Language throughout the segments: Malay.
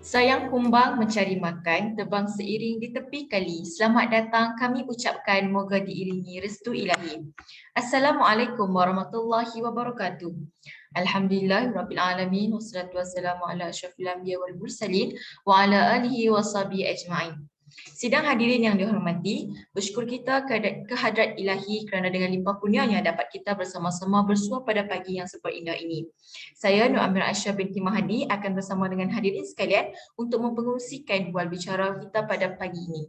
Sayang kumbang mencari makan, terbang seiring di tepi kali. Selamat datang kami ucapkan moga diiringi restu ilahi. Assalamualaikum warahmatullahi wabarakatuh. Alhamdulillahirabbil alamin wassalatu wassalamu ala asyrafil anbiya wal mursalin wa ala alihi washabihi ajmain. Sidang hadirin yang dihormati, bersyukur kita kehadrat ilahi kerana dengan limpah kurnianya dapat kita bersama-sama bersua pada pagi yang super indah ini. Saya Nur Amir Aisyah binti Mahdi akan bersama dengan hadirin sekalian untuk mempengungsikan bual bicara kita pada pagi ini.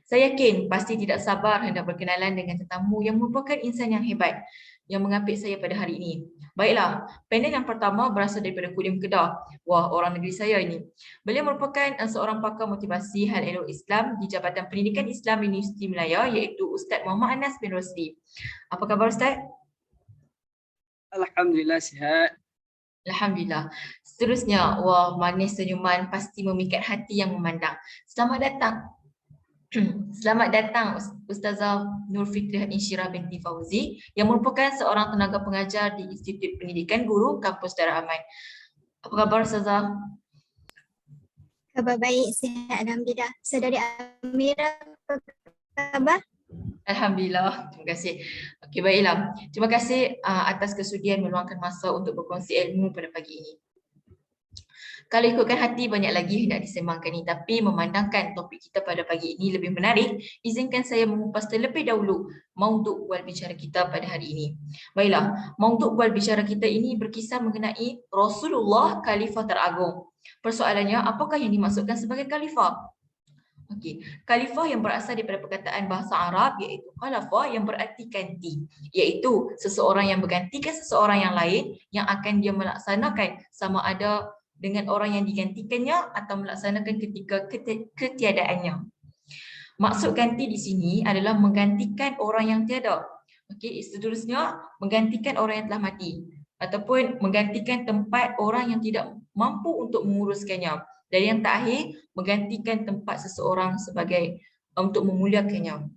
Saya yakin pasti tidak sabar hendak berkenalan dengan tetamu yang merupakan insan yang hebat yang mengapit saya pada hari ini. Baiklah, panel yang pertama berasal daripada Kulim Kedah. Wah, orang negeri saya ini. Beliau merupakan seorang pakar motivasi hal elok Islam di Jabatan Pendidikan Islam Universiti Melaya iaitu Ustaz Muhammad Anas bin Rosli. Apa khabar Ustaz? Alhamdulillah sihat. Alhamdulillah. Seterusnya, wah manis senyuman pasti memikat hati yang memandang. Selamat datang. Selamat datang Ustazah Nur Fitriah Insyirah binti Fauzi yang merupakan seorang tenaga pengajar di Institut Pendidikan Guru Kampus Darul Aman. Apa khabar Ustazah? Khabar baik, sihat alhamdulillah. Saudari Amira, apa khabar? Alhamdulillah, terima kasih. Okey, baiklah. Terima kasih atas kesudian meluangkan masa untuk berkongsi ilmu pada pagi ini. Kalau ikutkan hati banyak lagi hendak disembangkan ini, tapi memandangkan topik kita pada pagi ini lebih menarik, izinkan saya mengupas terlebih dahulu mauduk bual bicara kita pada hari ini. Baiklah, mauduk bual bicara kita ini berkisar mengenai Rasulullah Khalifah Teragung. Persoalannya, apakah yang dimaksudkan sebagai khalifah? Okey, khalifah yang berasal daripada perkataan bahasa Arab iaitu khalafah yang berarti ganti, iaitu seseorang yang bergantikan seseorang yang lain yang akan dia melaksanakan sama ada dengan orang yang digantikannya atau melaksanakan ketika ketiadaannya. Maksud ganti di sini adalah menggantikan orang yang tiada. Okey, seterusnya menggantikan orang yang telah mati ataupun menggantikan tempat orang yang tidak mampu untuk menguruskannya. Dan yang terakhir, menggantikan tempat seseorang sebagai untuk memuliakannya.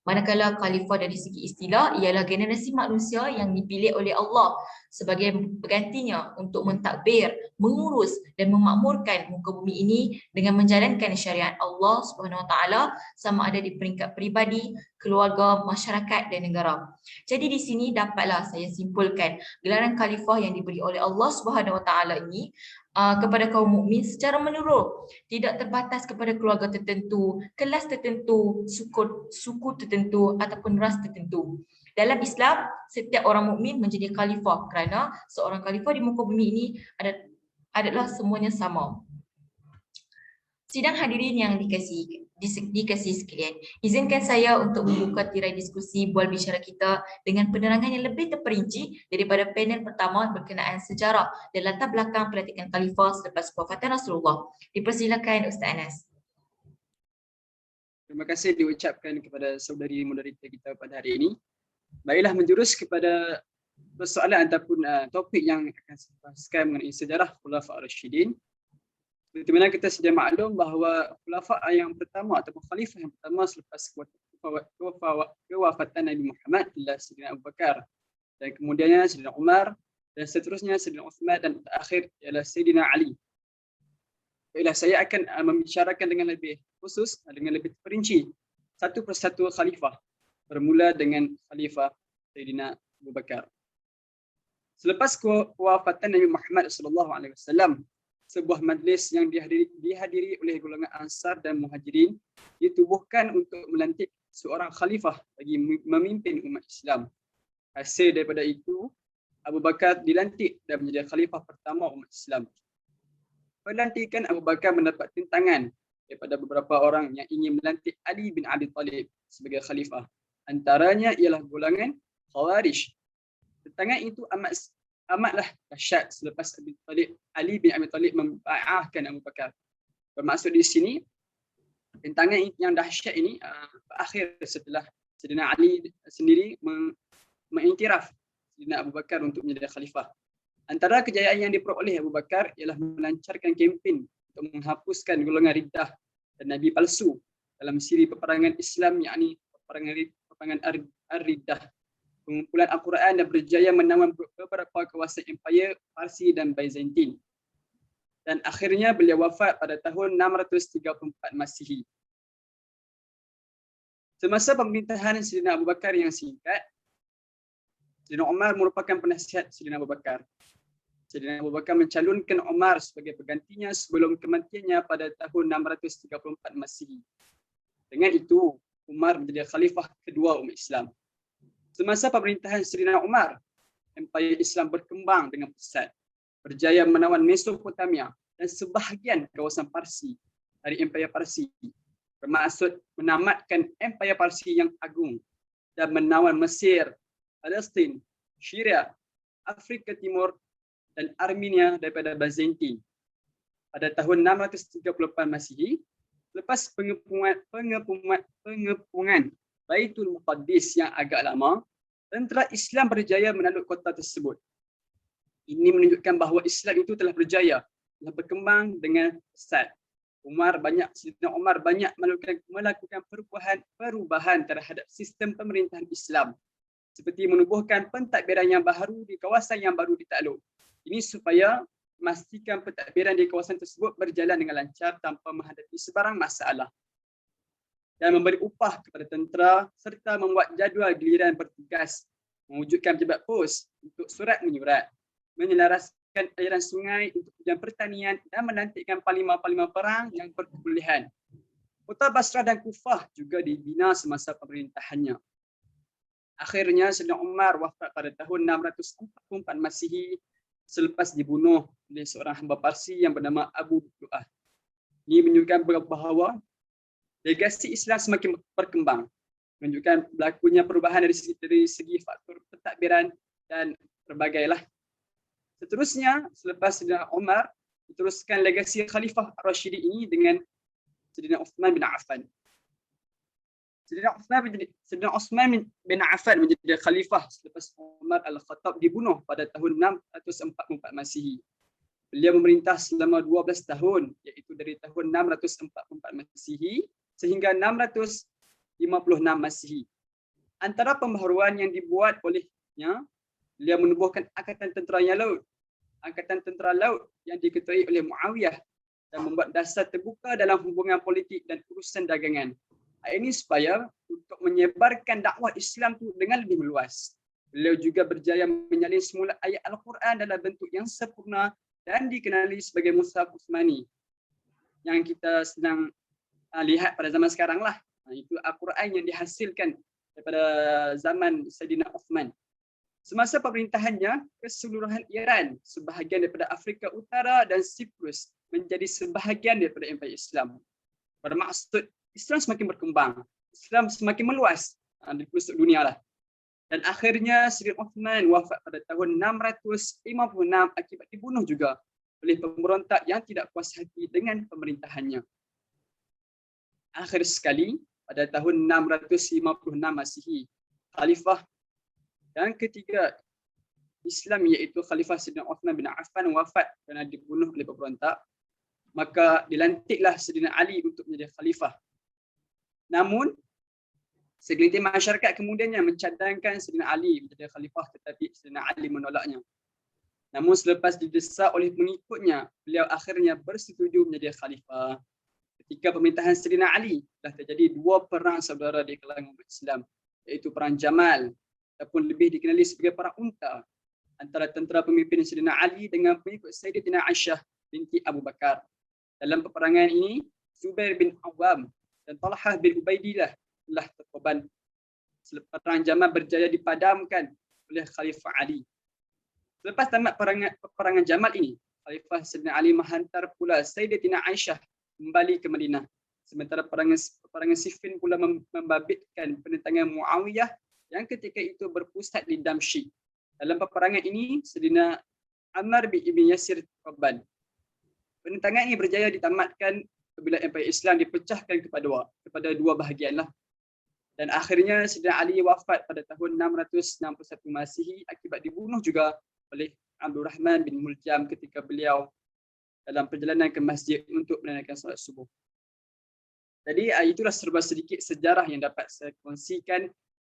Manakala khalifah dari segi istilah ialah generasi manusia yang dipilih oleh Allah sebagai penggantinya untuk mentadbir, mengurus dan memakmurkan muka bumi ini dengan menjalankan syariat Allah Subhanahu Wa Taala sama ada di peringkat peribadi, keluarga, masyarakat dan negara. Jadi di sini dapatlah saya simpulkan gelaran khalifah yang diberi oleh Allah Subhanahu Wa Taala ini kepada kaum mukmin secara menyeluruh, tidak terbatas kepada keluarga tertentu, kelas tertentu, suku tertentu ataupun ras tertentu. Dalam Islam, setiap orang mukmin menjadi khalifah kerana seorang khalifah di muka bumi ini adalah semuanya sama. Sidang hadirin yang dikasihi sekalian, izinkan saya untuk membuka tirai diskusi bual bicara kita dengan penerangan yang lebih terperinci daripada panel pertama berkenaan sejarah dan latar belakang pelantikan khalifah selepas wafatan Rasulullah. Dipersilakan Ustaz Anas. Terima kasih diucapkan kepada saudari moderator kita pada hari ini. Baiklah, menjurus kepada persoalan ataupun topik yang akan saya bahaskan mengenai sejarah Khulafa' Ar-Rasyidin. Seperti mana kita sedia maklum bahawa khulafa' yang pertama ataupun khalifah yang pertama selepas kewafatan Nabi Muhammad adalah Sayyidina Abu Bakar, dan kemudiannya Sayyidina Umar, dan seterusnya Sayyidina Uthman, dan terakhir ialah Sayyidina Ali. Baiklah, saya akan membicarakan dengan lebih khusus, dengan lebih terperinci satu persatu khalifah, bermula dengan khalifah Sayyidina Abu Bakar. Selepas kewafatan Nabi Muhammad SAW, sebuah majlis yang dihadiri oleh golongan Ansar dan Muhajirin ditubuhkan untuk melantik seorang khalifah bagi memimpin umat Islam. Hasil daripada itu, Abu Bakar dilantik dan menjadi khalifah pertama umat Islam. Pelantikan Abu Bakar mendapat tentangan daripada beberapa orang yang ingin melantik Ali bin Abi Talib sebagai khalifah. Antaranya ialah golongan Khawarij. Tentangan itu amatlah dahsyat selepas Ali bin Abi Talib membai'ahkan Abu Bakar. Bermaksud di sini, tentangan yang dahsyat ini berakhir setelah Sayyidina Ali sendiri mengiktiraf Sayyidina Abu Bakar untuk menjadi khalifah. Antara kejayaan yang diperoleh Abu Bakar ialah melancarkan kempen untuk menghapuskan golongan riddah dan nabi palsu dalam siri peperangan Islam, yakni peperangan Ar-Riddah. Pengumpulan Al-Quran dan berjaya menawan beberapa kawasan Empire Parsi dan Byzantine. dan akhirnya beliau wafat pada tahun 634 Masihi. Semasa pemerintahan Sayyidina Abu Bakar yang singkat, Sayyidina Umar merupakan penasihat Sayyidina Abu Bakar. Sayyidina Abu Bakar mencalonkan Umar sebagai penggantinya sebelum kematiannya pada tahun 634 Masihi. Dengan itu, Umar menjadi khalifah kedua umat Islam. Semasa pemerintahan Sayyidina Umar, Empayar Islam berkembang dengan pesat, berjaya menawan Mesopotamia dan sebahagian kawasan Parsi dari Empayar Parsi, bermaksud menamatkan Empayar Parsi yang agung dan menawan Mesir, Palestin, Syria, Afrika Timur dan Armenia daripada Byzantin. Pada tahun 634 Masihi, lepas pengepungan Baitul Muqaddis yang agak lama, tentera Islam berjaya menakluk kota tersebut. Ini menunjukkan bahawa Islam itu telah berjaya, telah berkembang dengan pesat. Sayyidina Umar banyak melakukan perubahan terhadap sistem pemerintahan Islam, seperti menubuhkan pentadbiran yang baru di kawasan yang baru ditakluk. Ini supaya memastikan pentadbiran di kawasan tersebut berjalan dengan lancar tanpa menghadapi sebarang masalah. Dan memberi upah kepada tentera serta membuat jadual giliran bertugas, mewujudkan pejabat pos untuk surat menyurat, menyelaraskan aliran sungai untuk tujuan pertanian dan melantikkan panglima-panglima perang yang berkebolehan. Kota Basrah dan Kufah juga dibina semasa pemerintahannya. Akhirnya Sayyidina Umar wafat pada tahun 644 Masihi selepas dibunuh oleh seorang hamba Parsi yang bernama Abu Du'ah. Ini menunjukkan bahawa legasi Islam semakin berkembang, menunjukkan berlakunya perubahan dari segi faktor pentadbiran dan berbagailah. Seterusnya, selepas Sayyidina Umar, diteruskan legasi Khalifah Ar-Rashidi ini dengan Sayyidina Uthman bin Affan. Sayyidina Uthman bin Affan menjadi khalifah selepas Umar Al-Khattab dibunuh pada tahun 644 Masihi. Beliau memerintah selama 12 tahun, iaitu dari tahun 644 Masihi sehingga 656 Masihi. Antara pembaharuan yang dibuat olehnya, beliau menubuhkan Angkatan Tentera Laut yang diketuai oleh Muawiyah dan membuat dasar terbuka dalam hubungan politik dan urusan dagangan. Ini supaya untuk menyebarkan dakwah Islam itu dengan lebih meluas. Beliau juga berjaya menyalin semula ayat Al-Quran dalam bentuk yang sempurna dan dikenali sebagai Mushaf Uthmani yang kita sedang lihat pada zaman sekarang lah. Itu Al-Quran yang dihasilkan daripada zaman Sayyidina Uthman. Semasa pemerintahannya, keseluruhan Iran, sebahagian daripada Afrika Utara dan Siprus menjadi sebahagian daripada Empayar Islam. Bermaksud Islam semakin berkembang, Islam semakin meluas di pelosok dunia lah. Dan akhirnya Sayyidina Uthman wafat pada tahun 656 akibat dibunuh juga oleh pemberontak yang tidak puas hati dengan pemerintahannya. Akhir sekali, pada tahun 656 Masihi, Khalifah yang ketiga Islam iaitu Khalifah Sayyidina Uthman bin Affan wafat kerana dibunuh oleh pemberontak. Maka dilantiklah Sayyidina Ali untuk menjadi khalifah. Namun, segelintir masyarakat kemudiannya mencadangkan Sayyidina Ali menjadi khalifah, tetapi Sayyidina Ali menolaknya. Namun selepas didesak oleh pengikutnya, beliau akhirnya bersetuju menjadi khalifah. Ketika pemerintahan Sayyidina Ali, telah terjadi dua perang saudara di kalangan umat Islam, iaitu Perang Jamal ataupun lebih dikenali sebagai Perang Unta, antara tentera pemimpin Sayyidina Ali dengan pengikut Sayyidatina Aisyah binti Abu Bakar. Dalam peperangan ini, Zubair bin Awam dan Talhah bin Ubaidillah telah terkorban. Perang Jamal berjaya dipadamkan oleh Khalifah Ali. Selepas tamat peperangan Jamal ini, Khalifah Sayyidina Ali menghantar pula Sayyidatina Aisyah kembali ke Madinah. Sementara peperangan Siffin pula membabitkan penentangan Muawiyah yang ketika itu berpusat di Damsyik. Dalam peperangan ini, Sayyidina Ammar bin Ibn Yasir korban. Penentangan ini berjaya ditamatkan apabila Empayar Islam dipecahkan kepada dua bahagianlah. Dan akhirnya Sayyidina Ali wafat pada tahun 661 Masihi akibat dibunuh juga oleh Abdul Rahman bin Muljam ketika beliau dalam perjalanan ke masjid untuk menunaikan solat subuh. Jadi itulah serba sedikit sejarah yang dapat saya kongsikan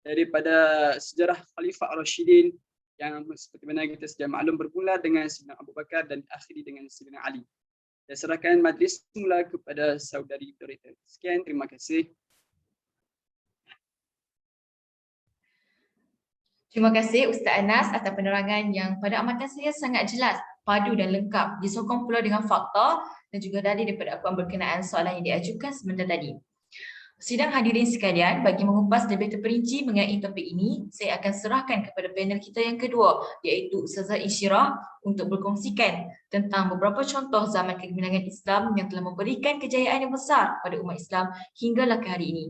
daripada sejarah Khalifah Ar-Rashidin yang seperti mana kita sudah maklum bermula dengan Sayyidina Abu Bakar dan diakhiri dengan Sayyidina Ali. Saya serahkan majlis semula kepada saudari moderator. Sekian, terima kasih. Terima kasih Ustaz Anas atas penerangan yang pada amatan saya sangat jelas, padu dan lengkap, disokong pula dengan fakta dan juga dalil daripada akuan berkenaan soalan yang diajukan sebentar tadi. Sidang hadirin sekalian, bagi mengupas lebih terperinci mengenai topik ini, saya akan serahkan kepada panel kita yang kedua, iaitu Ustazah Insyirah untuk berkongsikan tentang beberapa contoh zaman kegemilangan Islam yang telah memberikan kejayaan yang besar pada umat Islam hinggalah ke hari ini.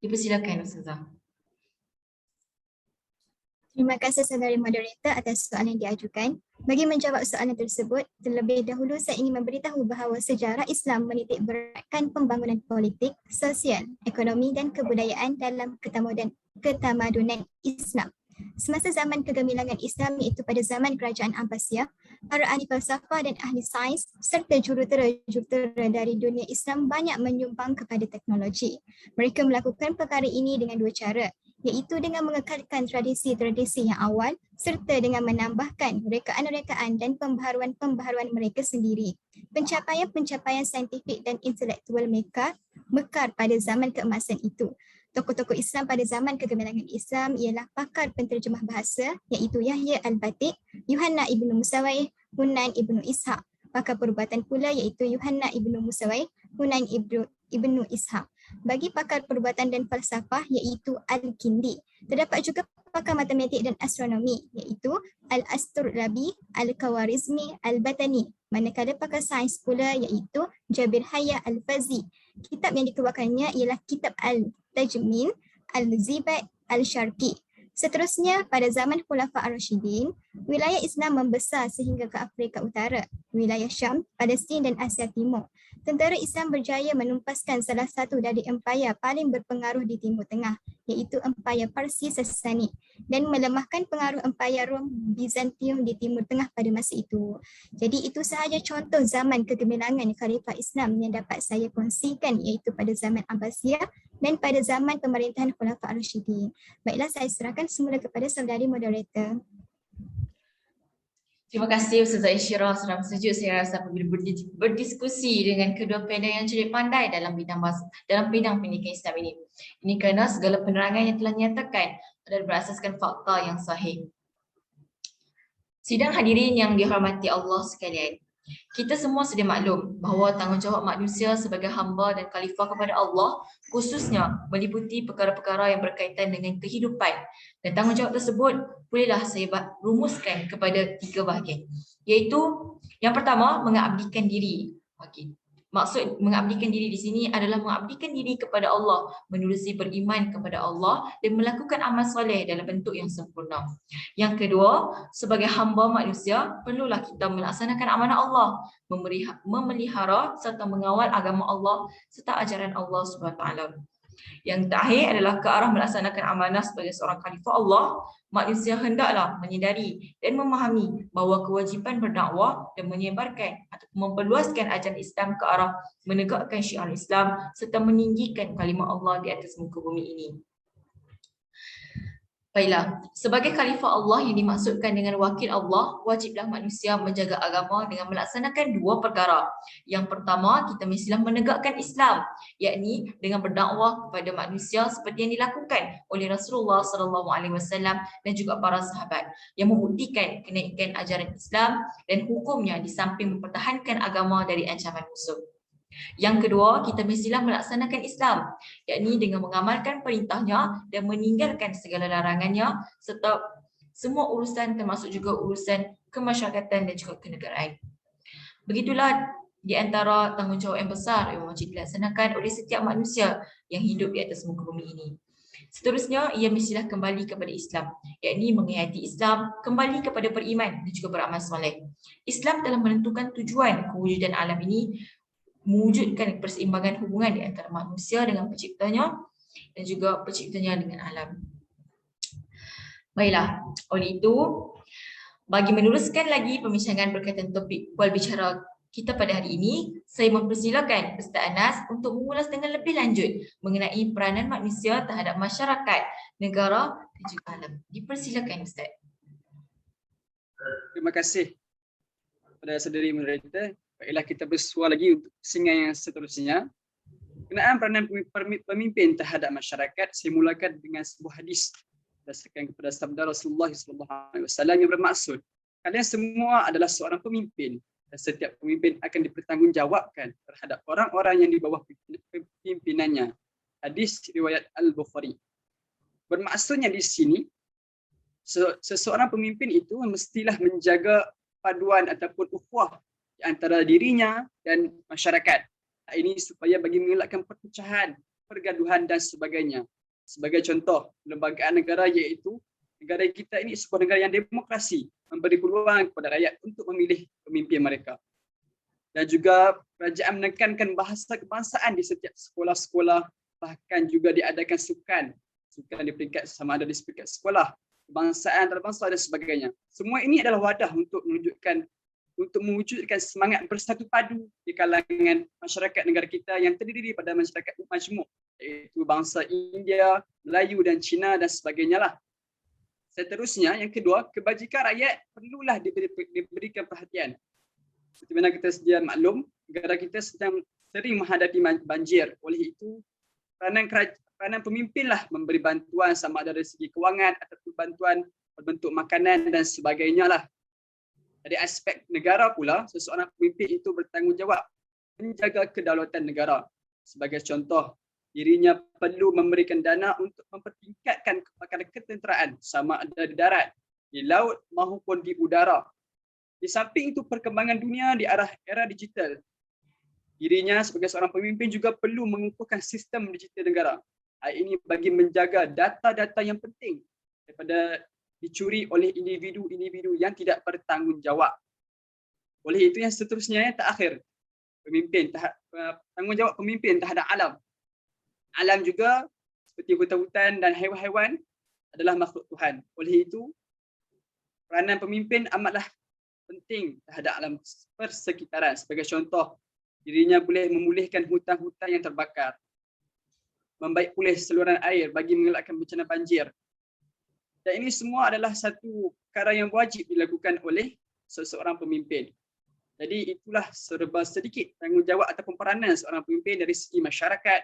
Dipersilakan Ustazah. Terima kasih saudari moderator atas soalan yang diajukan. Bagi menjawab soalan tersebut, terlebih dahulu saya ingin memberitahu bahawa sejarah Islam menitik beratkan pembangunan politik, sosial, ekonomi dan kebudayaan dalam ketamadunan Islam. Semasa zaman kegemilangan Islam iaitu pada zaman kerajaan Abbasiyah, para ahli falsafah dan ahli sains serta jurutera dari dunia Islam banyak menyumbang kepada teknologi. Mereka melakukan perkara ini dengan dua cara, iaitu dengan mengekalkan tradisi-tradisi yang awal serta dengan menambahkan rekaan-rekaan dan pembaharuan mereka sendiri. Pencapaian-pencapaian saintifik dan intelektual mekar pada zaman keemasan itu. Tokoh-tokoh Islam pada zaman kegemilangan Islam ialah pakar penterjemah bahasa iaitu Yahya Al-Batik, Yuhanna Ibnu Musawaih, Hunain Ibnu Ishaq. Pakar perubatan pula iaitu Yuhanna Ibnu Musawaih, Hunain Ibnu Ishaq. Bagi pakar perubatan dan falsafah iaitu Al-Kindi. Terdapat juga pakar matematik dan astronomi iaitu Al-Asturlabi, Al-Khawarizmi, Al-Batani. Manakala pakar sains pula iaitu Jabir Hayya Al-Fazi. Kitab yang dikeluarkannya ialah Kitab Al-Tajmin, Al-Zibat, Al-Syarqi. Seterusnya, pada zaman Khulafa Ar-Rasyidin, wilayah Islam membesar sehingga ke Afrika Utara, wilayah Syam, Palestin dan Asia Timur. Tentera Islam berjaya menumpaskan salah satu dari empayar paling berpengaruh di Timur Tengah, iaitu empayar Parsi Sasani, dan melemahkan pengaruh empayar Rom Bizantium di Timur Tengah pada masa itu. Jadi itu sahaja contoh zaman kegemilangan Khalifah Islam yang dapat saya kongsikan, iaitu pada zaman Abbasiyah dan pada zaman pemerintahan Khulafa Ar-Rasyidin. Baiklah, saya serahkan semula kepada saudari moderator. Terima kasih Ustazah Insyirah, seram sejuk saya rasa apabila berdiskusi dengan kedua panel yang cerdik pandai dalam bidang pendidikan Islam ini. Ini kerana segala penerangan yang telah dinyatakan adalah berasaskan fakta yang sahih. Sidang hadirin yang dihormati Allah sekalian, kita semua sedia maklum bahawa tanggungjawab manusia sebagai hamba dan khalifah kepada Allah khususnya meliputi perkara-perkara yang berkaitan dengan kehidupan, dan tanggungjawab tersebut bolehlah saya rumuskan kepada 3 bahagian, iaitu yang pertama mengabdikan diri. Okey. Maksud mengabdikan diri di sini adalah mengabdikan diri kepada Allah, menerusi beriman kepada Allah dan melakukan amal soleh dalam bentuk yang sempurna. Yang kedua, sebagai hamba manusia, perlulah kita melaksanakan amanah Allah, memelihara serta mengawal agama Allah serta ajaran Allah SWT. Yang terakhir adalah ke arah melaksanakan amanah sebagai seorang khalifah Allah, manusia hendaklah menyedari dan memahami bahawa kewajipan berdakwah dan menyebarkan atau memperluaskan ajaran Islam ke arah menegakkan syiar Islam serta meninggikan kalimah Allah di atas muka bumi ini. Baiklah, sebagai khalifah Allah yang dimaksudkan dengan wakil Allah, wajiblah manusia menjaga agama dengan melaksanakan 2 perkara. Yang pertama, kita mestilah menegakkan Islam, yakni dengan berdakwah kepada manusia seperti yang dilakukan oleh Rasulullah SAW dan juga para sahabat, yang membuktikan kenaikan ajaran Islam dan hukumnya di samping mempertahankan agama dari ancaman musuh. Yang kedua, kita mestilah melaksanakan Islam, yakni dengan mengamalkan perintahnya dan meninggalkan segala larangannya serta semua urusan termasuk juga urusan kemasyarakatan dan juga kenegaraan. Begitulah di antara tanggungjawab yang besar yang wajib dilaksanakan oleh setiap manusia yang hidup di atas muka bumi ini. Seterusnya, ia mestilah kembali kepada Islam, yakni menghayati Islam, kembali kepada beriman dan juga beramal soleh. Islam telah menentukan tujuan kewujudan alam ini, mewujudkan perseimbangan hubungan di antara manusia dengan penciptanya dan juga penciptanya dengan alam. Baiklah, oleh itu, bagi meneruskan lagi perbincangan berkaitan topik kual bicara kita pada hari ini, saya mempersilakan Ustaz Anas untuk mengulas dengan lebih lanjut mengenai peranan manusia terhadap masyarakat, negara dan juga alam. Dipersilakan Ustaz. Terima kasih kepada saudari moderator. Baiklah, kita bersuara lagi untuk pusingan yang seterusnya. Kenaan peranan pemimpin terhadap masyarakat, saya mulakan dengan sebuah hadis berdasarkan kepada sabda Rasulullah SAW yang bermaksud, kalian semua adalah seorang pemimpin dan setiap pemimpin akan dipertanggungjawabkan terhadap orang-orang yang di bawah pimpinannya. Hadis riwayat Al-Bukhari. Bermaksudnya di sini, seseorang pemimpin itu mestilah menjaga paduan ataupun ukhuwah di antara dirinya dan masyarakat. Ini supaya bagi mengelakkan perpecahan, pergaduhan dan sebagainya. Sebagai contoh, lembagaan negara iaitu negara kita ini sebuah negara yang demokrasi, memberi peluang kepada rakyat untuk memilih pemimpin mereka. Dan juga kerajaan menekankan bahasa kebangsaan di setiap sekolah-sekolah, bahkan juga diadakan sukan di peringkat sama ada di peringkat sekolah, kebangsaan, antarabangsa dan sebagainya. Semua ini adalah wadah untuk mewujudkan semangat bersatu padu di kalangan masyarakat negara kita yang terdiri daripada masyarakat majmuk, iaitu bangsa India, Melayu dan Cina dan sebagainya lah. Seterusnya, yang kedua, kebajikan rakyat perlulah diberikan perhatian. Seperti mana kita sedia maklum, negara kita sedang sering menghadapi banjir. Oleh itu, peranan pemimpinlah memberi bantuan sama ada dari segi kewangan ataupun bantuan berbentuk makanan dan sebagainya lah. Dari aspek negara pula, seseorang pemimpin itu bertanggungjawab menjaga kedaulatan negara. Sebagai contoh, dirinya perlu memberikan dana untuk mempertingkatkan kepakaran ketenteraan sama ada di darat, di laut maupun di udara. Di samping itu, perkembangan dunia di arah era digital. Dirinya sebagai seorang pemimpin juga perlu mengukuhkan sistem digital negara. Hal ini bagi menjaga data-data yang penting daripada dicuri oleh individu-individu yang tidak bertanggungjawab. Oleh itu yang seterusnya yang terakhir, tanggungjawab pemimpin terhadap alam. Alam juga seperti hutan-hutan dan haiwan-haiwan adalah makhluk Tuhan. Oleh itu, peranan pemimpin amatlah penting terhadap alam persekitaran. Sebagai contoh, dirinya boleh memulihkan hutan-hutan yang terbakar, membaik pulih saluran air bagi mengelakkan bencana banjir. Dan ini semua adalah satu perkara yang wajib dilakukan oleh seseorang pemimpin. Jadi itulah serba sedikit tanggungjawab ataupun peranan seorang pemimpin dari segi masyarakat,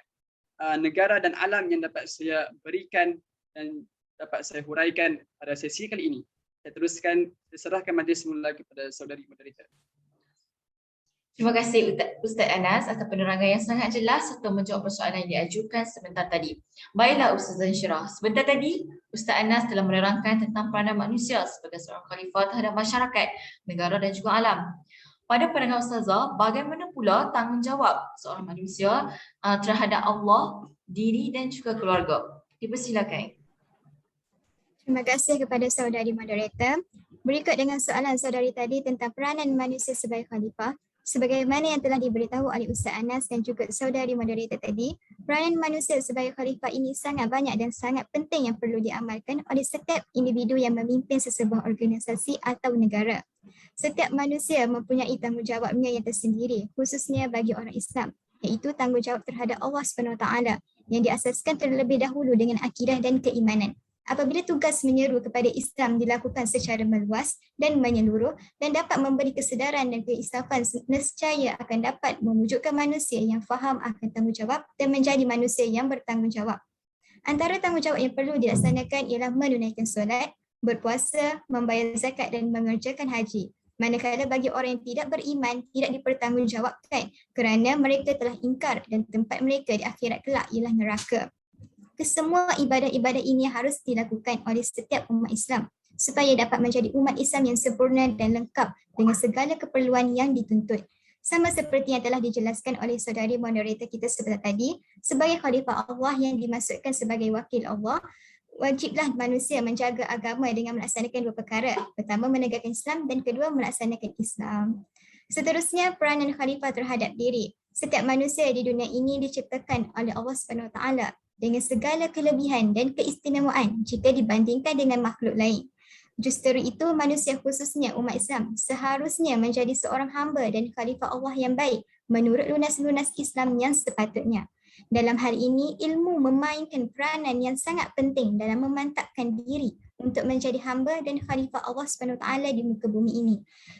negara dan alam yang dapat saya berikan dan dapat saya huraikan pada sesi kali ini. Saya teruskan, saya serahkan majlis semula kepada saudari moderator. Terima kasih Ustaz Anas atas penerangan yang sangat jelas serta menjawab persoalan yang diajukan sebentar tadi. Baiklah Ustazah Insyirah, sebentar tadi Ustaz Anas telah menerangkan tentang peranan manusia sebagai seorang khalifah terhadap masyarakat, negara dan juga alam. Pada pandangan Ustazah, bagaimana pula tanggungjawab seorang manusia terhadap Allah, diri dan juga keluarga? Dipersilakan. Terima kasih kepada saudari moderator. Berikut dengan soalan saudari tadi tentang peranan manusia sebagai khalifah. Sebagaimana yang telah diberitahu oleh Ustaz Anas dan juga saudari moderator tadi, peranan manusia sebagai khalifah ini sangat banyak dan sangat penting yang perlu diamalkan oleh setiap individu yang memimpin sesebuah organisasi atau negara. Setiap manusia mempunyai tanggungjawabnya yang tersendiri, khususnya bagi orang Islam, iaitu tanggungjawab terhadap Allah SWT yang diasaskan terlebih dahulu dengan akidah dan keimanan. Apabila tugas menyeru kepada Islam dilakukan secara meluas dan menyeluruh dan dapat memberi kesedaran dan keinsafan, nescaya akan dapat mewujudkan manusia yang faham akan tanggungjawab dan menjadi manusia yang bertanggungjawab. Antara tanggungjawab yang perlu dilaksanakan ialah menunaikan solat, berpuasa, membayar zakat dan mengerjakan haji. Manakala bagi orang yang tidak beriman tidak dipertanggungjawabkan kerana mereka telah ingkar dan tempat mereka di akhirat kelak ialah neraka. Kesemua ibadah-ibadah ini harus dilakukan oleh setiap umat Islam supaya dapat menjadi umat Islam yang sempurna dan lengkap dengan segala keperluan yang dituntut. Sama seperti yang telah dijelaskan oleh saudari moderator kita sebentar tadi, sebagai khalifah Allah yang dimaksudkan sebagai wakil Allah, wajiblah manusia menjaga agama dengan melaksanakan dua perkara. Pertama, menegakkan Islam dan kedua, melaksanakan Islam. Seterusnya, peranan khalifah terhadap diri. Setiap manusia di dunia ini diciptakan oleh Allah SWT dengan segala kelebihan dan keistimewaan jika dibandingkan dengan makhluk lain. Justru itu, manusia khususnya umat Islam seharusnya menjadi seorang hamba dan khalifah Allah yang baik menurut lunas-lunas Islam yang sepatutnya. Dalam hal ini, ilmu memainkan peranan yang sangat penting dalam memantapkan diri untuk menjadi hamba dan khalifah Allah SWT di muka bumi ini.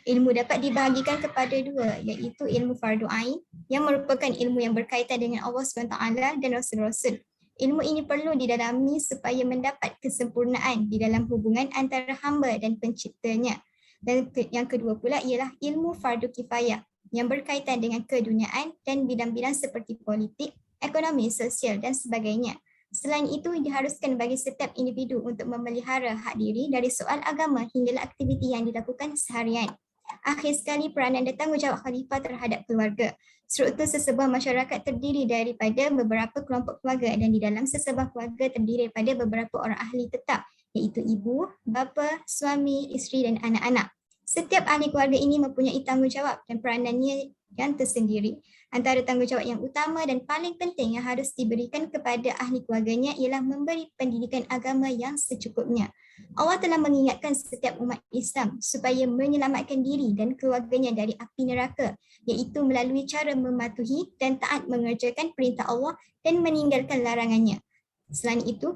Ilmu dapat dibahagikan kepada dua, iaitu ilmu fardu ain yang merupakan ilmu yang berkaitan dengan Allah SWT dan Rasul-Rasul. Ilmu ini perlu didalami supaya mendapat kesempurnaan di dalam hubungan antara hamba dan penciptanya. Dan yang kedua pula ialah ilmu fardu kifayah yang berkaitan dengan keduniaan dan bidang-bidang seperti politik, ekonomi, sosial dan sebagainya. Selain itu, diharuskan bagi setiap individu untuk memelihara hak diri dari soal agama hingga aktiviti yang dilakukan seharian. Akhir sekali, peranan dan tanggungjawab khalifah terhadap keluarga. Struktur sesebuah masyarakat terdiri daripada beberapa kelompok keluarga dan di dalam sesebuah keluarga terdiri daripada beberapa orang ahli tetap, iaitu ibu, bapa, suami, isteri dan anak-anak. Setiap ahli keluarga ini mempunyai tanggungjawab dan peranannya yang tersendiri. Antara tanggungjawab yang utama dan paling penting yang harus diberikan kepada ahli keluarganya ialah memberi pendidikan agama yang secukupnya. Allah telah mengingatkan setiap umat Islam supaya menyelamatkan diri dan keluarganya dari api neraka, iaitu melalui cara mematuhi dan taat mengerjakan perintah Allah dan meninggalkan larangannya. Selain itu,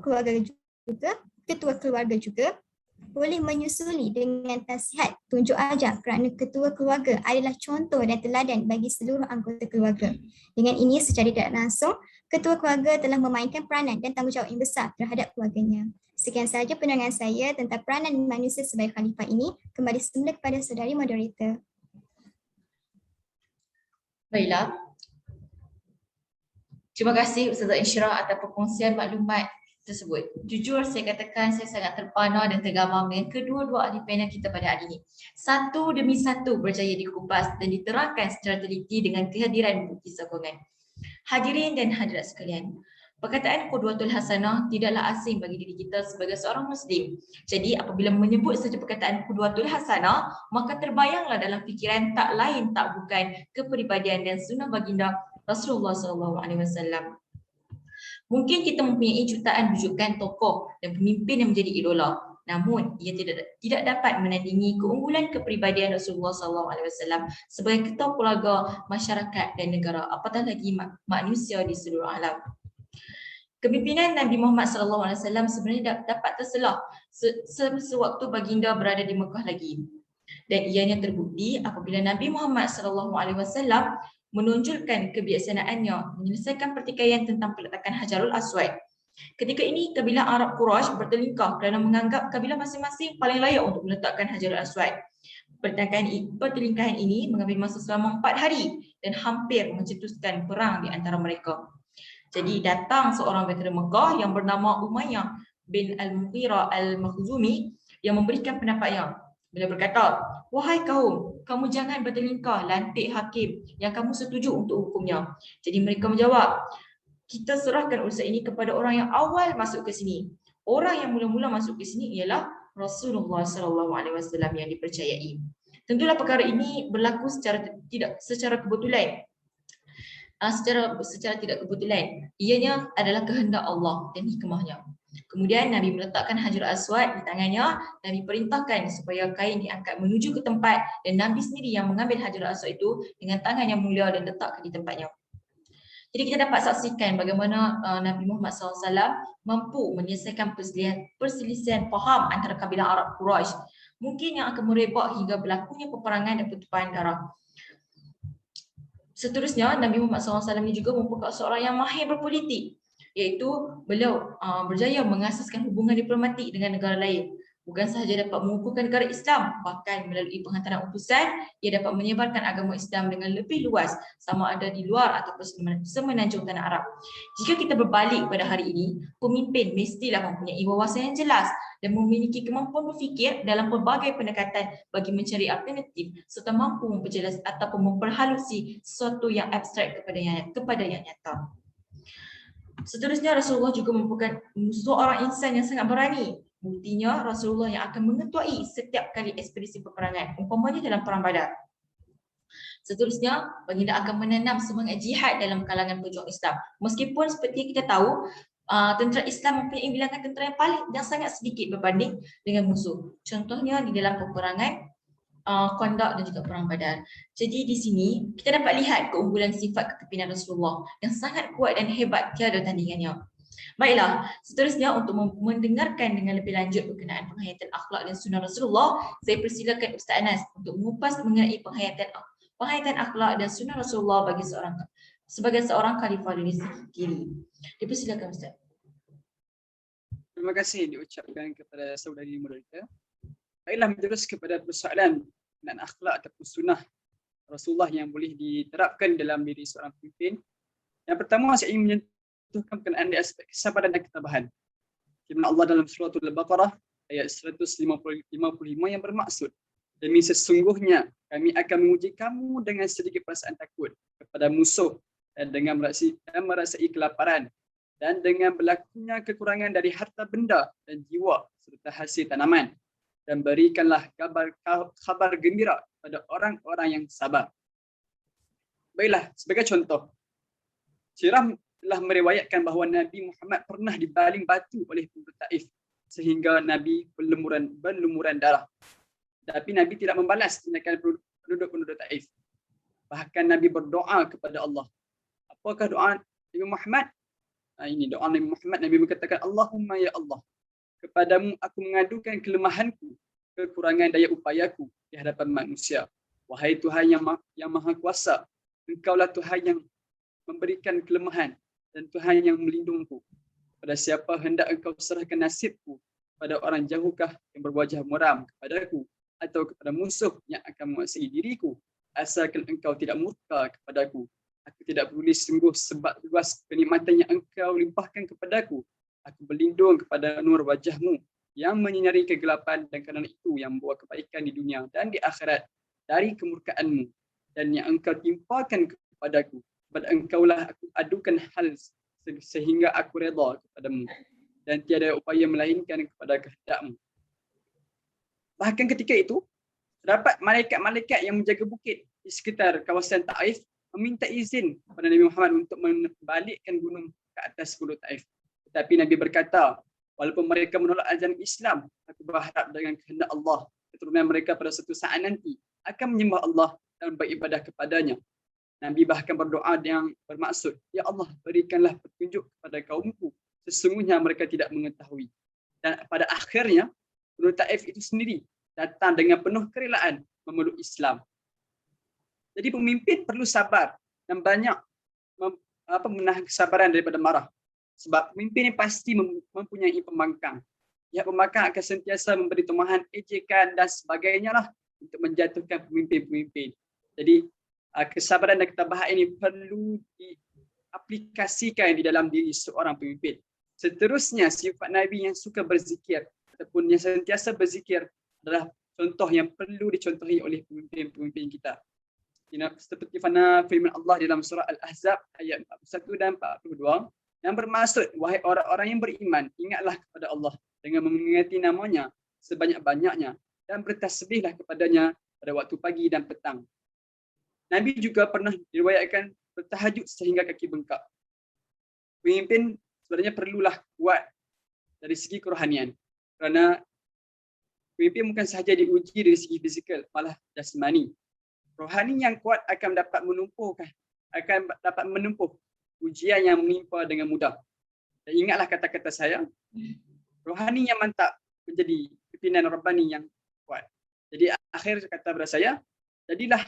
ketua keluarga juga boleh menyusuli dengan nasihat tunjuk ajar kerana ketua keluarga adalah contoh dan teladan bagi seluruh anggota keluarga. Dengan ini secara tidak langsung, ketua keluarga telah memainkan peranan dan tanggungjawab yang besar terhadap keluarganya. Sekian sahaja penerangan saya tentang peranan manusia sebagai khalifah ini. Kembali semula kepada saudari moderator. Baiklah. Terima kasih Ustazah Insyirah atas perkongsian maklumat tersebut. Jujur saya katakan saya sangat terpana dan tergamam dengan kedua-dua ahli panel kita pada hari ini. Satu demi satu berjaya dikupas dan diterangkan secara teliti dengan kehadiran bukti sokongan. Hadirin dan hadirat sekalian, perkataan qudwatul hasanah tidaklah asing bagi diri kita sebagai seorang Muslim. Jadi apabila menyebut saja perkataan qudwatul hasanah, maka terbayanglah dalam fikiran tak lain tak bukan kepribadian dan sunnah baginda Rasulullah SAW. Mungkin kita mempunyai jutaan rujukan tokoh dan pemimpin yang menjadi idola. Namun, ia tidak dapat menandingi keunggulan kepribadian Rasulullah SAW sebagai ketua keluarga, masyarakat dan negara, apatah lagi manusia di seluruh alam. Kepimpinan Nabi Muhammad SAW sebenarnya dapat terselah sewaktu baginda berada di Mekah lagi. Dan ianya terbukti apabila Nabi Muhammad SAW menonjolkan kebiasaannya menyelesaikan pertikaian tentang peletakan Hajarul Aswad. Ketika ini kabilah Arab Quraisy bertelingkah kerana menganggap kabilah masing-masing paling layak untuk meletakkan Hajarul Aswad. Pertelingkahan ini mengambil masa selama 4 hari dan hampir mencetuskan perang di antara mereka. Jadi datang seorang veteran Mekah yang bernama Umayyah bin Al-Mughirah Al-Makhzumi yang memberikan pendapatnya. Beliau berkata, "Wahai kaum, kamu jangan bertelingkah lantik hakim yang kamu setuju untuk hukumnya." Jadi mereka menjawab, "Kita serahkan urusan ini kepada orang yang awal masuk ke sini." Orang yang mula-mula masuk ke sini ialah Rasulullah SAW yang dipercayai. Tentulah perkara ini berlaku secara kebetulan. Secara tidak kebetulan, ianya adalah kehendak Allah dan hikmahnya. Kemudian Nabi meletakkan Hajar Aswad di tangannya dan diperintahkan supaya kain diangkat menuju ke tempat dan Nabi sendiri yang mengambil Hajar Aswad itu dengan tangan yang mulia dan letakkan di tempatnya. Jadi kita dapat saksikan bagaimana Nabi Muhammad SAW mampu menyelesaikan perselisihan faham antara kabilah Arab Quraisy, mungkin yang akan merebak hingga berlakunya peperangan dan pertumpahan darah. Seterusnya, Nabi Muhammad SAW ini juga merupakan seorang yang mahir berpolitik, iaitu beliau berjaya mengasaskan hubungan diplomatik dengan negara lain. Bukan sahaja dapat mengukuhkan negara Islam, bahkan melalui penghantaran utusan, ia dapat menyebarkan agama Islam dengan lebih luas, sama ada di luar ataupun semenanjung tanah Arab. Jika kita berbalik pada hari ini, pemimpin mestilah mempunyai wawasan yang jelas dan memiliki kemampuan berfikir dalam pelbagai pendekatan bagi mencari alternatif serta mampu memperjelas ataupun memperhalusi sesuatu yang abstrak kepada yang nyata. Seterusnya, Rasulullah juga merupakan seorang insan yang sangat berani. Buktinya, Rasulullah yang akan mengetuai setiap kali ekspedisi peperangan, umpamanya dalam perang Badar. Seterusnya, baginda akan menanam semangat jihad dalam kalangan pejuang Islam. Meskipun seperti kita tahu, tentera Islam mempunyai bilangan tentera yang sangat sedikit berbanding dengan musuh. Contohnya di dalam peperangan Khandaq dan juga perang Badar. Jadi di sini kita dapat lihat keunggulan sifat kepimpinan Rasulullah yang sangat kuat dan hebat, tiada tandingannya. Baiklah, seterusnya untuk mendengarkan dengan lebih lanjut berkenaan penghayatan akhlak dan sunnah Rasulullah, saya persilakan Ustaz Anas untuk mengupas mengenai penghayatan akhlak dan sunnah Rasulullah sebagai seorang khalifah dari diri. Dipersilakan Ustaz. Terima kasih diucapkan kepada saudari moderator. Baiklah, menerus kepada persoalan dan akhlak ataupun sunnah Rasulullah yang boleh diterapkan dalam diri seorang pemimpin. Yang pertama, saya ingin menyentuhkan berkenaan di aspek kesabaran dan ketabahan. Firman Allah dalam surah Al-Baqarah ayat 155 yang bermaksud, demi sesungguhnya kami akan menguji kamu dengan sedikit perasaan takut kepada musuh dan dengan merasai kelaparan dan dengan berlakunya kekurangan dari harta benda dan jiwa serta hasil tanaman, dan berikanlah kabar gembira pada orang-orang yang sabar. Baiklah, sebagai contoh, sirah telah meriwayatkan bahawa Nabi Muhammad pernah dibaling batu oleh penduduk Taif sehingga Nabi berlumuran darah. Tapi Nabi tidak membalas tindakan penduduk Taif. Bahkan Nabi berdoa kepada Allah. Apakah doa Nabi Muhammad? Ini doa Nabi Muhammad. Nabi berkatakan, Allahumma ya Allah, kepadamu aku mengadukan kelemahanku, kekurangan daya upayaku di hadapan manusia. Wahai Tuhan yang Maha Kuasa, Engkaulah Tuhan yang memberikan kelemahan dan Tuhan yang melindungiku. Pada siapa hendak Engkau serahkan nasibku, pada orang jauhkah yang berwajah muram kepadaku, atau kepada musuh yang akan menguasai diriku, asalkan Engkau tidak murka kepadaku. Aku tidak peduli sungguh sebab luas kenikmatan yang Engkau limpahkan kepadaku. Aku berlindung kepada nur wajahmu yang menyinari kegelapan, dan kerana itu yang membawa kebaikan di dunia dan di akhirat dari kemurkaanmu, dan yang Engkau timpakan kepadaku. Kepada Engkaulah aku adukan hal sehingga aku redha kepadamu, dan tiada upaya melainkan kepada kehendakmu. Bahkan ketika itu, terdapat malaikat-malaikat yang menjaga bukit di sekitar kawasan Taif meminta izin kepada Nabi Muhammad untuk membalikkan gunung ke atas pulau Taif. Tetapi Nabi berkata, walaupun mereka menolak ajaran Islam, aku berharap dengan kehendak Allah, keturunan mereka pada suatu saat nanti akan menyembah Allah dan beribadah kepadanya. Nabi bahkan berdoa yang bermaksud, ya Allah, berikanlah petunjuk kepada kaumku, sesungguhnya mereka tidak mengetahui. Dan pada akhirnya, penduduk Taif itu sendiri datang dengan penuh kerelaan memeluk Islam. Jadi pemimpin perlu sabar dan banyak menahan kesabaran daripada marah. Sebab pemimpin ini pasti mempunyai pembangkang. Pihak pembangkang akan sentiasa memberi tumahan, ejekan dan sebagainya lah untuk menjatuhkan pemimpin-pemimpin. Jadi kesabaran dan ketabahan ini perlu diaplikasikan di dalam diri seorang pemimpin. Seterusnya, sifat Nabi yang suka berzikir ataupun yang sentiasa berzikir adalah contoh yang perlu dicontohi oleh pemimpin-pemimpin kita. Seperti firman Allah dalam surah Al-Ahzab ayat 41 dan 42 yang bermaksud, wahai orang-orang yang beriman, ingatlah kepada Allah dengan mengingati namanya sebanyak-banyaknya dan bertasbihlah kepadanya pada waktu pagi dan petang. Nabi juga pernah diriwayatkan bertahajud sehingga kaki bengkak. Pemimpin sebenarnya perlulah kuat dari segi kerohanian, kerana pemimpin bukan sahaja diuji dari segi fizikal, malah jasmani. Rohani yang kuat akan dapat menempuh ujian yang menimpa dengan mudah. Dan ingatlah kata-kata saya, rohani yang mantap menjadi pimpinan Rabbani yang kuat. Jadi akhir kata pada saya, jadilah,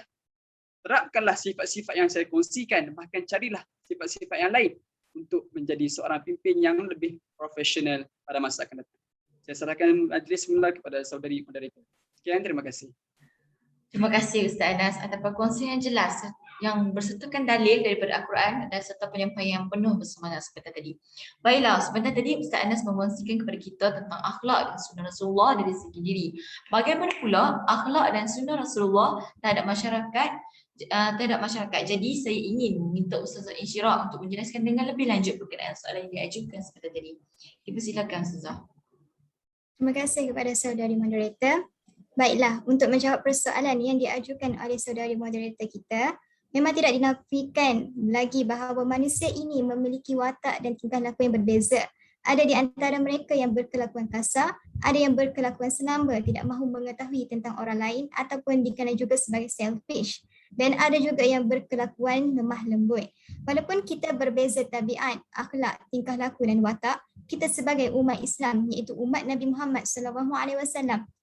terapkanlah sifat-sifat yang saya kongsikan, bahkan carilah sifat-sifat yang lain untuk menjadi seorang pimpin yang lebih profesional pada masa akan datang. Saya serahkan majlis semula kepada saudari moderator. Sekian, terima kasih. Terima kasih Ustaz Anas atas perkongsian yang jelas yang bersertakan dalil daripada Al-Quran dan serta penyampaian yang penuh bersemangat seperti tadi. Baiklah, sebentar tadi Ustaz Anas mengkongsikan kepada kita tentang akhlak dan sunnah Rasulullah dari segi diri. Bagaimana pula akhlak dan sunnah Rasulullah terhadap masyarakat. Jadi saya ingin meminta Ustazah Insyirah untuk menjelaskan dengan lebih lanjut berkenaan soalan yang diajukan seperti tadi. Dipersilakan Ustazah. Terima kasih kepada saudari moderator. Baiklah, untuk menjawab persoalan yang diajukan oleh saudari moderator kita, memang tidak dinafikan lagi bahawa manusia ini memiliki watak dan tingkah laku yang berbeza. Ada di antara mereka yang berkelakuan kasar, ada yang berkelakuan senamba, tidak mahu mengetahui tentang orang lain ataupun dikenal juga sebagai selfish. Dan ada juga yang berkelakuan lemah lembut. Walaupun kita berbeza tabiat, akhlak, tingkah laku dan watak, kita sebagai umat Islam iaitu umat Nabi Muhammad SAW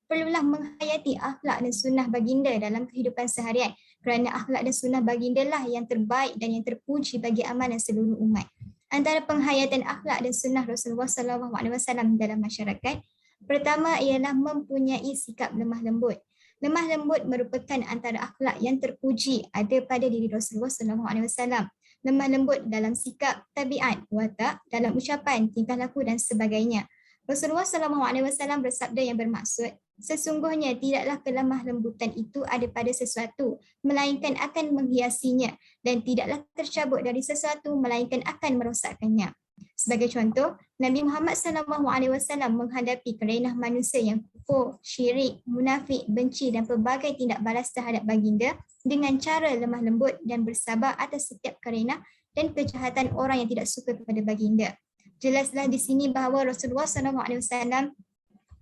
perlulah menghayati akhlak dan sunnah baginda dalam kehidupan seharian, kerana akhlak dan sunnah baginda lah yang terbaik dan yang terpuji bagi amalan seluruh umat. Antara penghayatan akhlak dan sunnah Rasulullah SAW dalam masyarakat, pertama ialah mempunyai sikap lemah lembut. Lemah lembut merupakan antara akhlak yang terpuji ada pada diri Rasulullah SAW. Lemah lembut dalam sikap, tabiat, watak, dalam ucapan, tingkah laku dan sebagainya. Rasulullah SAW bersabda yang bermaksud, sesungguhnya tidaklah kelemah lembutan itu ada pada sesuatu, melainkan akan menghiasinya, dan tidaklah tercabut dari sesuatu, melainkan akan merosakkannya. Sebagai contoh, Nabi Muhammad SAW menghadapi kerenah manusia yang kufur, syirik, munafik, benci dan pelbagai tindak balas terhadap baginda dengan cara lemah lembut dan bersabar atas setiap kerenah dan kejahatan orang yang tidak suka kepada baginda. Jelaslah di sini bahawa Rasulullah SAW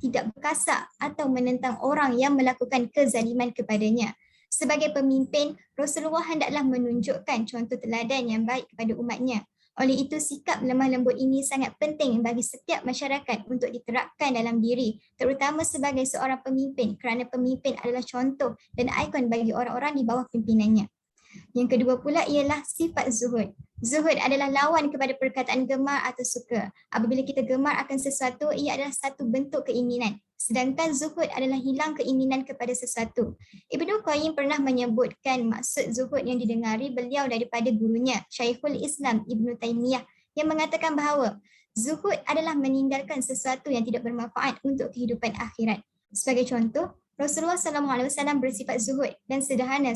tidak berkasar atau menentang orang yang melakukan kezaliman kepadanya. Sebagai pemimpin, Rasulullah hendaklah menunjukkan contoh teladan yang baik kepada umatnya. Oleh itu, sikap lemah lembut ini sangat penting bagi setiap masyarakat untuk diterapkan dalam diri, terutama sebagai seorang pemimpin, kerana pemimpin adalah contoh dan ikon bagi orang-orang di bawah pimpinannya. Yang kedua pula ialah sifat zuhud. Zuhud adalah lawan kepada perkataan gemar atau suka. Apabila kita gemar akan sesuatu, ia adalah satu bentuk keinginan. Sedangkan zuhud adalah hilang keinginan kepada sesuatu. Ibnu Qayyim pernah menyebutkan maksud zuhud yang didengari beliau daripada gurunya, Syekhul Islam Ibnu Taimiyah, yang mengatakan bahawa zuhud adalah meninggalkan sesuatu yang tidak bermanfaat untuk kehidupan akhirat. Sebagai contoh, Rasulullah SAW bersifat zuhud dan sederhana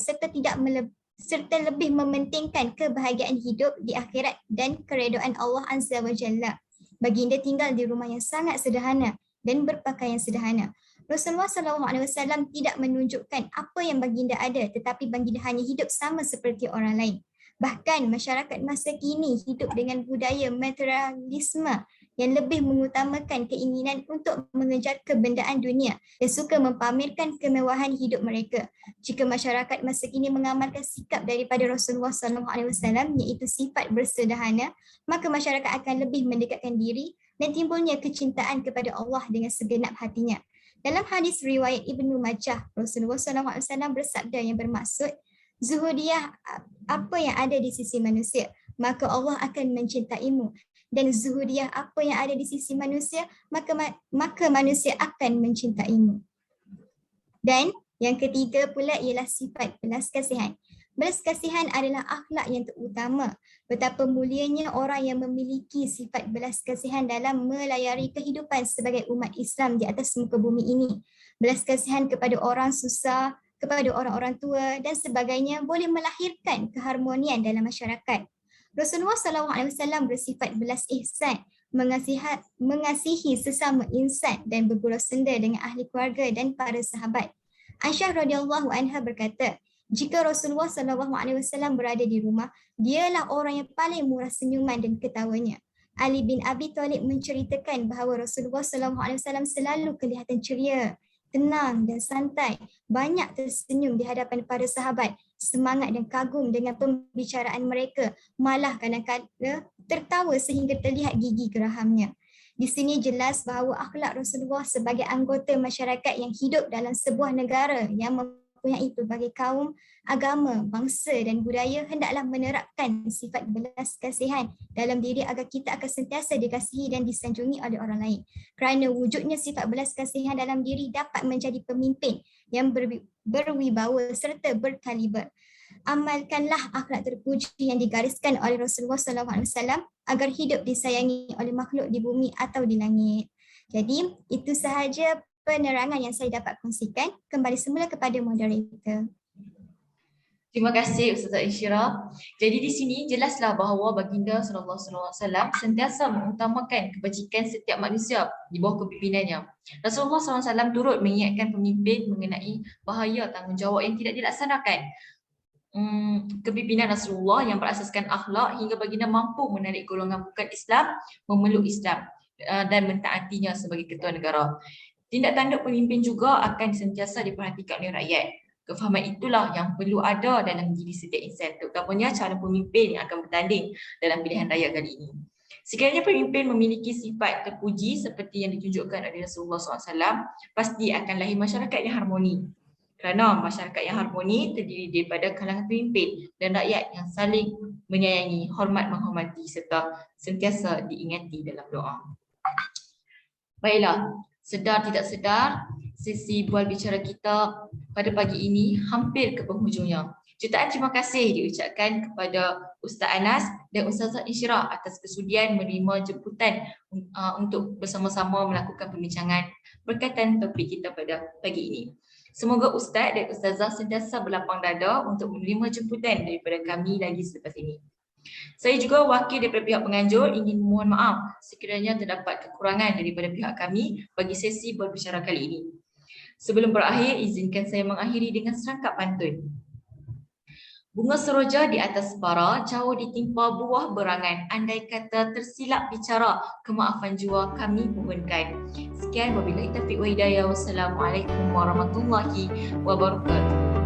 serta lebih mementingkan kebahagiaan hidup di akhirat dan keredaan Allah Azza wa Jalla. Baginda tinggal di rumah yang sangat sederhana dan berpakaian sederhana. Rasulullah SAW tidak menunjukkan apa yang baginda ada, tetapi baginda hanya hidup sama seperti orang lain. Bahkan masyarakat masa kini hidup dengan budaya materialisme yang lebih mengutamakan keinginan untuk mengejar kebendaan dunia dan suka mempamerkan kemewahan hidup mereka. Jika masyarakat masa kini mengamalkan sikap daripada Rasulullah SAW iaitu sifat bersederhana, maka masyarakat akan lebih mendekatkan diri dan timbulnya kecintaan kepada Allah dengan segenap hatinya. Dalam hadis riwayat Ibnu Majah, Rasulullah SAW bersabda yang bermaksud, zuhudiyah apa yang ada di sisi manusia, maka Allah akan mencintaimu. Dan zuhudiyah apa yang ada di sisi manusia, maka manusia akan mencintaimu. Dan yang ketiga pula ialah sifat belas kasihan. Belas kasihan adalah akhlak yang terutama. Betapa mulianya orang yang memiliki sifat belas kasihan dalam melayari kehidupan sebagai umat Islam di atas muka bumi ini. Belas kasihan kepada orang susah, kepada orang-orang tua dan sebagainya boleh melahirkan keharmonian dalam masyarakat. Rasulullah SAW bersifat belas ihsan, mengasihi sesama insan dan berburas senda dengan ahli keluarga dan para sahabat. Aisyah radhiyallahu anha berkata, jika Rasulullah SAW berada di rumah, dialah orang yang paling murah senyuman dan ketawanya. Ali bin Abi Thalib menceritakan bahawa Rasulullah SAW selalu kelihatan ceria, tenang dan santai, banyak tersenyum di hadapan para sahabat, semangat dan kagum dengan pembicaraan mereka, malah kadang-kadang tertawa sehingga terlihat gigi gerahamnya. Di sini jelas bahawa akhlak Rasulullah sebagai anggota masyarakat yang hidup dalam sebuah negara yang mempunyai pelbagai kaum, agama, bangsa dan budaya hendaklah menerapkan sifat belas kasihan dalam diri agar kita akan sentiasa dikasihi dan disanjungi oleh orang lain. Kerana wujudnya sifat belas kasihan dalam diri dapat menjadi pemimpin yang berwibawa serta berkaliber. Amalkanlah akhlak terpuji yang digariskan oleh Rasulullah SAW agar hidup disayangi oleh makhluk di bumi atau di langit. Jadi itu sahaja penerangan yang saya dapat kongsikan. Kembali semula kepada moderator. Terima kasih Ustazah Insyirah. Jadi di sini jelaslah bahawa baginda sallallahu alaihi wasallam sentiasa mengutamakan kebajikan setiap manusia di bawah kepimpinannya. Rasulullah SAW turut mengingatkan pemimpin mengenai bahaya tanggungjawab yang tidak dilaksanakan. Kepimpinan Rasulullah yang berasaskan akhlak hingga baginda mampu menarik golongan bukan Islam memeluk Islam dan mentaatinya sebagai ketua negara. Tindak tanduk pemimpin juga akan sentiasa diperhatikan oleh rakyat. Kefahaman itulah yang perlu ada dalam diri setiap insan, terutamanya calon pemimpin yang akan bertanding dalam pilihan raya kali ini. Sekiranya pemimpin memiliki sifat terpuji seperti yang ditunjukkan oleh Rasulullah SAW, pasti akan lahir masyarakat yang harmoni. Kerana masyarakat yang harmoni terdiri daripada kalangan pemimpin dan rakyat yang saling menyayangi, hormat menghormati serta sentiasa diingati dalam doa. Baiklah, sedar tidak sedar, sesi bual bicara kita pada pagi ini hampir ke penghujungnya. Jutaan terima kasih diucapkan kepada Ustaz Anas dan Ustazah Insyirah atas kesudian menerima jemputan untuk bersama-sama melakukan perbincangan berkaitan topik kita pada pagi ini. Semoga Ustaz dan Ustazah sentiasa berlapang dada untuk menerima jemputan daripada kami lagi selepas ini. Saya juga wakil daripada pihak penganjur ingin mohon maaf sekiranya terdapat kekurangan daripada pihak kami bagi sesi berbicara kali ini. Sebelum berakhir, izinkan saya mengakhiri dengan serangkap pantun. Bunga seroja di atas bara, jauh ditimpa buah berangan. Andai kata tersilap bicara, kemaafan jua kami mohonkan. Sekian, wabillahi taufiq wa hidayah. Wassalamualaikum warahmatullahi wabarakatuh.